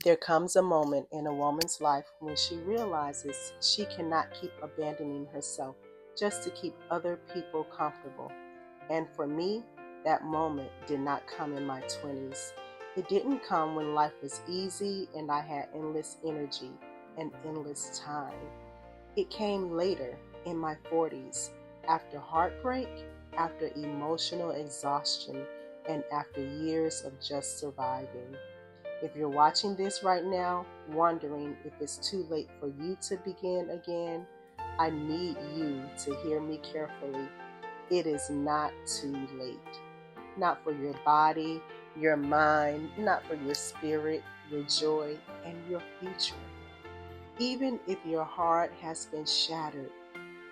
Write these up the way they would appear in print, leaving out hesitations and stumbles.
There comes a moment in a woman's life when she realizes she cannot keep abandoning herself just to keep other people comfortable. And for me, that moment did not come in my 20s. It didn't come when life was easy and I had endless energy and endless time. It came later, in my 40s, after heartbreak, after emotional exhaustion, and after years of just surviving. If you're watching this right now, wondering if it's too late for you to begin again, I need you to hear me carefully. It is not too late. Not for your body, your mind, not for your spirit, your joy, and your future. Even if your heart has been shattered,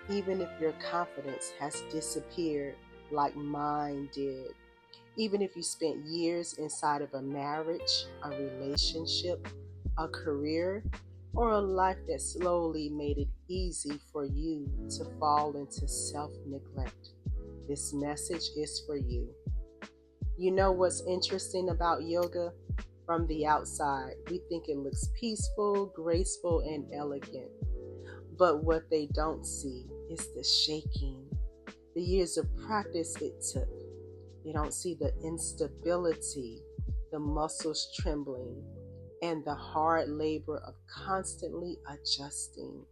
even if your confidence has disappeared like mine did, even if you spent years inside of a marriage, a relationship, a career, or a life that slowly made it easy for you to fall into self-neglect, this message is for you. You know what's interesting about yoga? From the outside, we think it looks peaceful, graceful, and elegant. But what they don't see is the shaking, the years of practice it took. They don't see the instability, the muscles trembling, and the hard labor of constantly adjusting.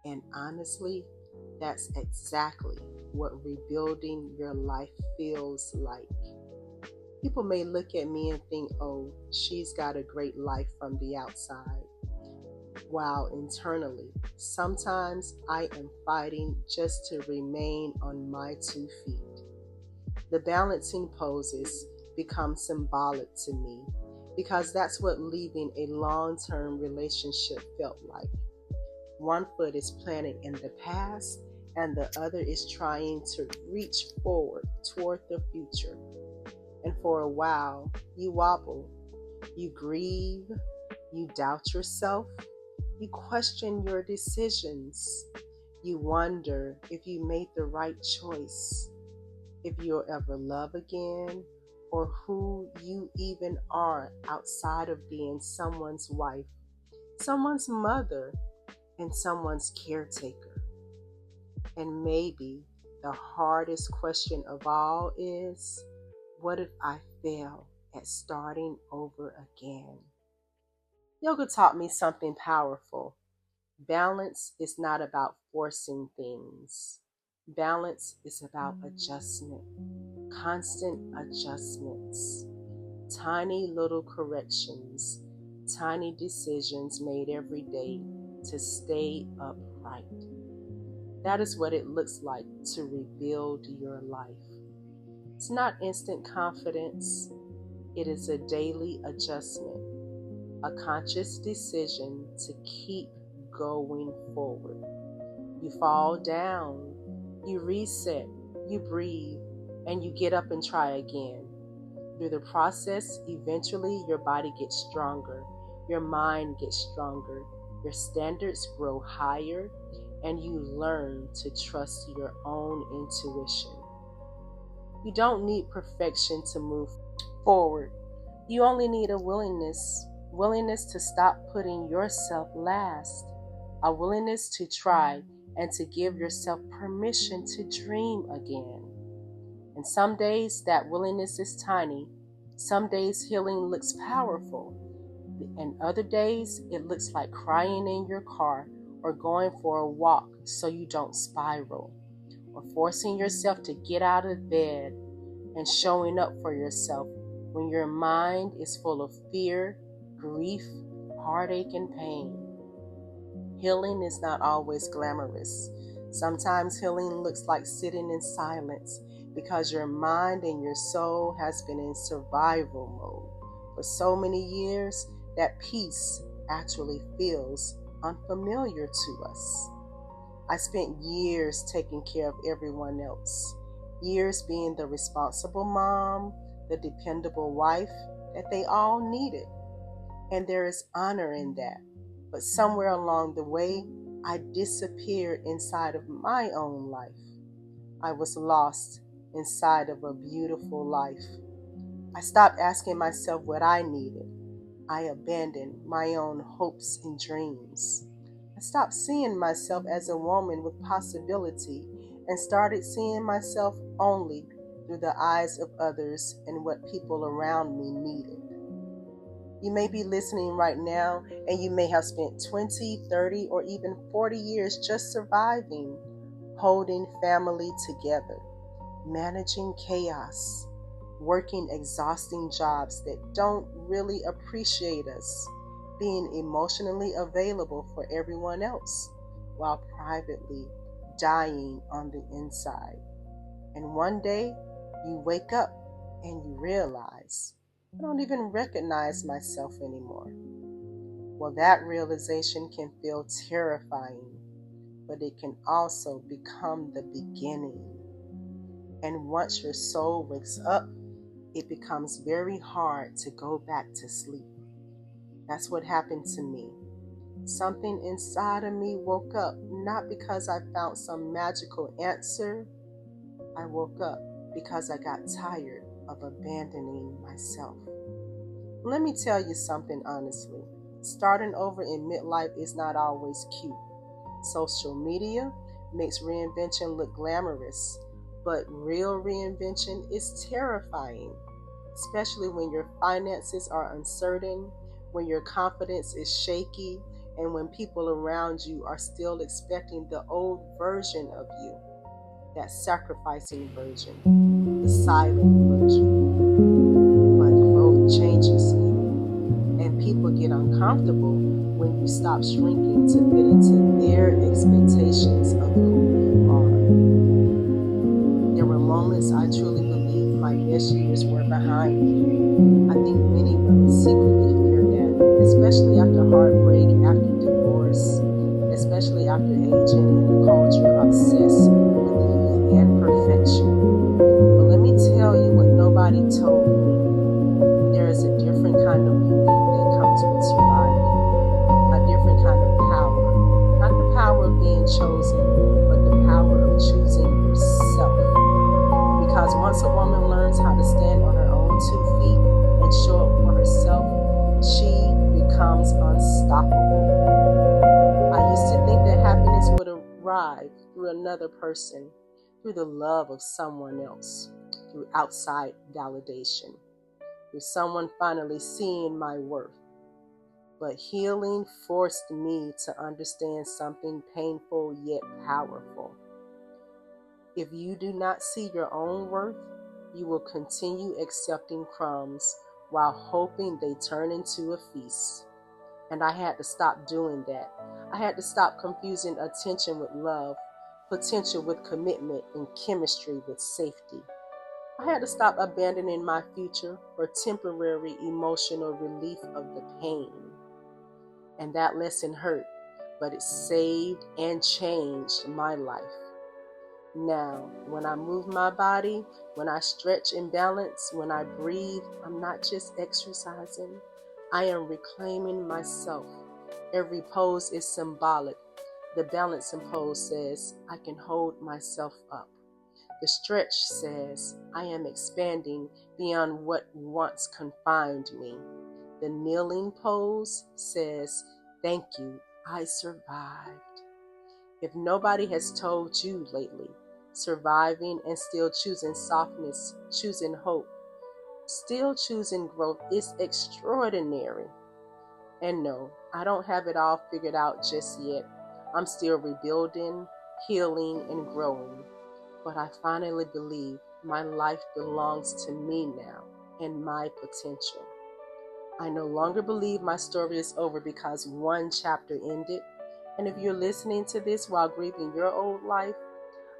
And honestly, that's exactly what rebuilding your life feels like. People may look at me and think, oh, she's got a great life from the outside. While internally, sometimes I am fighting just to remain on my 2 feet. The balancing poses become symbolic to me because that's what leaving a long-term relationship felt like. One foot is planted in the past and the other is trying to reach forward toward the future. And for a while, you wobble, you grieve, you doubt yourself, you question your decisions, you wonder if you made the right choice, if you'll ever love again, or who you even are outside of being someone's wife, someone's mother, and someone's caretaker. And maybe the hardest question of all is, what if I fail at starting over again? Yoga taught me something powerful. Balance is not about forcing things. Balance is about adjustment, constant adjustments, tiny little corrections, tiny decisions made every day to stay upright. That is what it looks like to rebuild your life. It's not instant confidence, it is a daily adjustment, a conscious decision to keep going forward. You fall down, you reset, you breathe, and you get up and try again. Through the process, eventually your body gets stronger, your mind gets stronger, your standards grow higher, and you learn to trust your own intuition. You don't need perfection to move forward. You only need a willingness to stop putting yourself last, a willingness to try and to give yourself permission to dream again. And some days that willingness is tiny. Some days healing looks powerful. And other days it looks like crying in your car or going for a walk so you don't spiral, or forcing yourself to get out of bed and showing up for yourself when your mind is full of fear, grief, heartache, and pain. Healing is not always glamorous. Sometimes healing looks like sitting in silence because your mind and your soul has been in survival mode for so many years that peace actually feels unfamiliar to us. I spent years taking care of everyone else, years being the responsible mom, the dependable wife that they all needed. And there is honor in that. But somewhere along the way, I disappeared inside of my own life. I was lost inside of a beautiful life. I stopped asking myself what I needed. I abandoned my own hopes and dreams. I stopped seeing myself as a woman with possibility and started seeing myself only through the eyes of others and what people around me needed. You may be listening right now and you may have spent 20, 30, or even 40 years just surviving, holding family together, managing chaos, working exhausting jobs that don't really appreciate us, being emotionally available for everyone else, while privately dying on the inside. And one day, you wake up and you realize, I don't even recognize myself anymore. Well, that realization can feel terrifying, but it can also become the beginning. And once your soul wakes up, it becomes very hard to go back to sleep. That's what happened to me. Something inside of me woke up, not because I found some magical answer. I woke up because I got tired of abandoning myself. Let me tell you something honestly. Starting over in midlife is not always cute. Social media makes reinvention look glamorous, but real reinvention is terrifying, especially when your finances are uncertain, when your confidence is shaky, and when people around you are still expecting the old version of you, that sacrificing version, the silent version. But growth changes you, and people get uncomfortable when you stop shrinking to fit into their expectations of who you are. There were moments I truly believed my best years were behind me. I think many women secretly fear that, especially after heartbreak, after divorce, especially after aging in a culture obsessed with youth and perfection. But let me tell you what nobody told me. There is a different kind of beauty that comes with surviving, a different kind of power. Not the power of being chosen, but the power of choosing yourself. Because once a woman learns how to stand on her own 2 feet and show up for herself, she becomes unstoppable. I used to think that happiness would arrive through another person, through the love of someone else, through outside validation, through someone finally seeing my worth. But healing forced me to understand something painful yet powerful. If you do not see your own worth, you will continue accepting crumbs while hoping they turn into a feast. And I had to stop doing that. I had to stop confusing attention with love, potential with commitment, and chemistry with safety. I had to stop abandoning my future for temporary emotional relief of the pain. And that lesson hurt, but it saved and changed my life. Now, when I move my body, when I stretch and balance, when I breathe, I'm not just exercising. I am reclaiming myself. Every pose is symbolic. The balancing pose says, I can hold myself up. The stretch says, I am expanding beyond what once confined me. The kneeling pose says, thank you, I survived. If nobody has told you lately, surviving and still choosing softness, choosing hope, still choosing growth is extraordinary. And no, I don't have it all figured out just yet. I'm still rebuilding, healing, and growing. But I finally believe my life belongs to me now and my potential. I no longer believe my story is over because one chapter ended. And if you're listening to this while grieving your old life,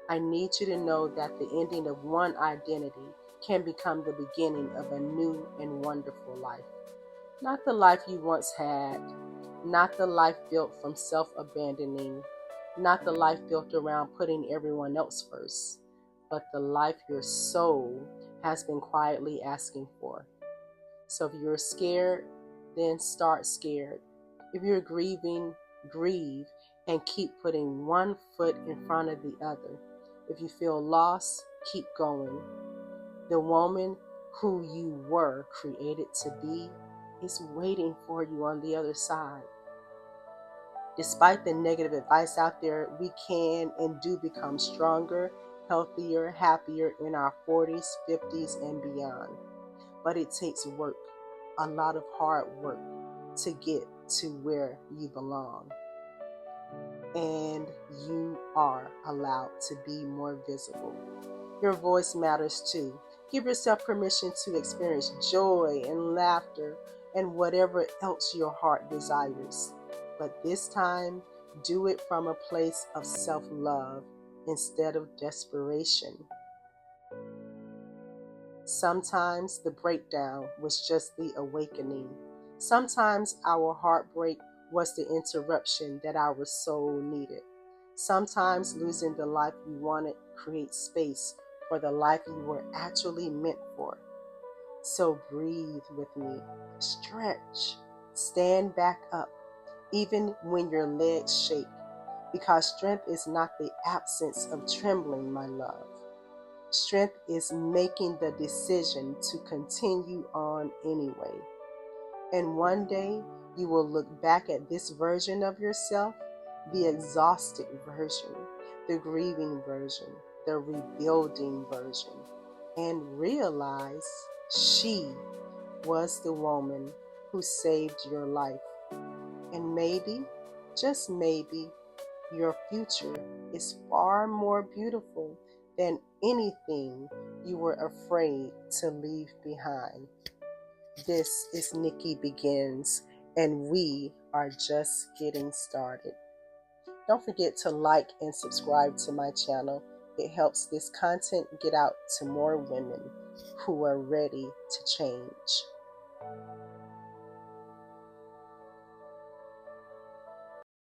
I need you to know that the ending of one identity can become the beginning of a new and wonderful life. Not the life you once had, not the life built from self-abandoning, not the life built around putting everyone else first, but the life your soul has been quietly asking for. So if you're scared, then start scared. If you're grieving, grieve and keep putting one foot in front of the other. If you feel lost, keep going. The woman who you were created to be is waiting for you on the other side. Despite the negative advice out there, we can and do become stronger, healthier, happier in our 40s, 50s, and beyond. But it takes work, a lot of hard work, to get to where you belong. And you are allowed to be more visible. Your voice matters too. Give yourself permission to experience joy and laughter and whatever else your heart desires. But this time, do it from a place of self-love instead of desperation. Sometimes the breakdown was just the awakening. Sometimes our heartbreak was the interruption that our soul needed. Sometimes losing the life you wanted creates space for the life you were actually meant for. So breathe with me, stretch, stand back up, even when your legs shake, because strength is not the absence of trembling, my love. Strength is making the decision to continue on anyway. And one day you will look back at this version of yourself, the exhausted version, the grieving version, the rebuilding version, and realize she was the woman who saved your life. And maybe, just maybe, your future is far more beautiful than anything you were afraid to leave behind. This is Nikki Begins, and we are just getting started. Don't forget to like and subscribe to my channel. It helps this content get out to more women who are ready to change.